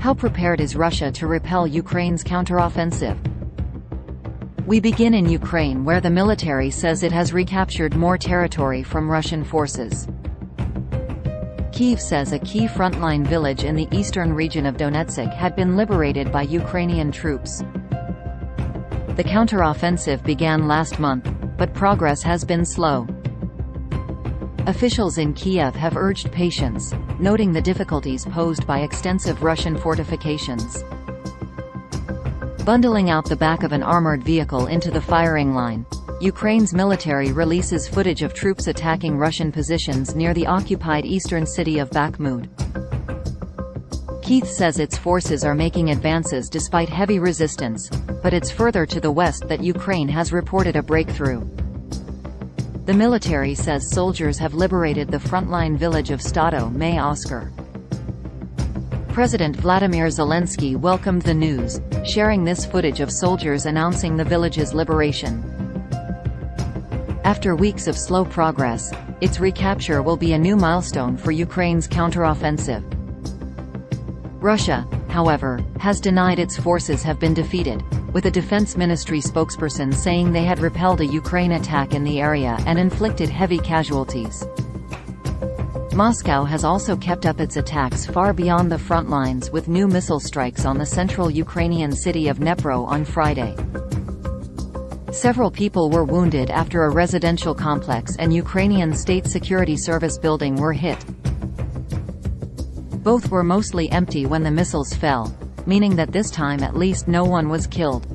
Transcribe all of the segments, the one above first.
How prepared is Russia to repel Ukraine's counteroffensive? We begin in Ukraine, where the military says it has recaptured more territory from Russian forces. Kiev says a key frontline village in the eastern region of Donetsk had been liberated by Ukrainian troops. The counteroffensive began last month, but progress has been slow. Officials in Kiev have urged patience, noting the difficulties posed by extensive Russian fortifications. Bundling out the back of an armored vehicle into the firing line, Ukraine's military releases footage of troops attacking Russian positions near the occupied eastern city of Bakmood. Kiev says its forces are making advances despite heavy resistance, but it's further to the west that Ukraine has reported a breakthrough. The military says soldiers have liberated the frontline village of Stado May Oscar. President Vladimir Zelensky welcomed the news, sharing this footage of soldiers announcing the village's liberation. After weeks of slow progress, its recapture will be a new milestone for Ukraine's counteroffensive. Russia, however, has denied its forces have been defeated, with a defense ministry spokesperson saying they had repelled a Ukraine attack in the area and inflicted heavy casualties. Moscow has also kept up its attacks far beyond the front lines, with new missile strikes on the central Ukrainian city of Dnipro on Friday. Several people were wounded after a residential complex and Ukrainian State Security Service building were hit. Both were mostly empty when the missiles fell, meaning that this time at least no one was killed.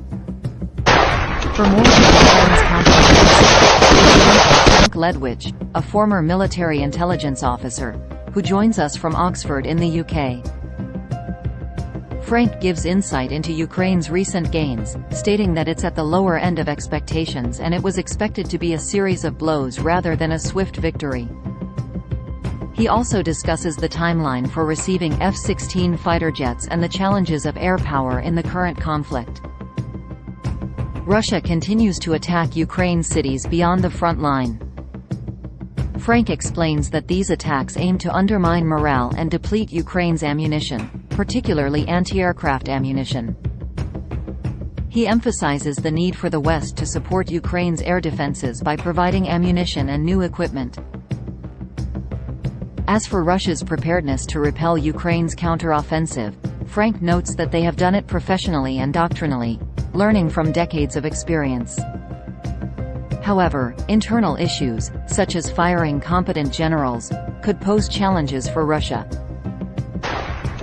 For more on Ukraine's counteroffensive, Frank Ledwidge, a former military intelligence officer, who joins us from Oxford in the UK. Frank gives insight into Ukraine's recent gains, stating that it's at the lower end of expectations and it was expected to be a series of blows rather than a swift victory. He also discusses the timeline for receiving F-16 fighter jets and the challenges of air power in the current conflict. Russia continues to attack Ukraine cities beyond the front line. Frank explains that these attacks aim to undermine morale and deplete Ukraine's ammunition, particularly anti-aircraft ammunition. He emphasizes the need for the West to support Ukraine's air defenses by providing ammunition and new equipment. As for Russia's preparedness to repel Ukraine's counteroffensive, Frank notes that they have done it professionally and doctrinally, learning from decades of experience. However, internal issues, such as firing competent generals, could pose challenges for Russia.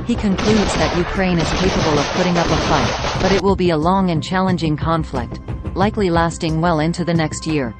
He concludes that Ukraine is capable of putting up a fight, but it will be a long and challenging conflict, likely lasting well into the next year.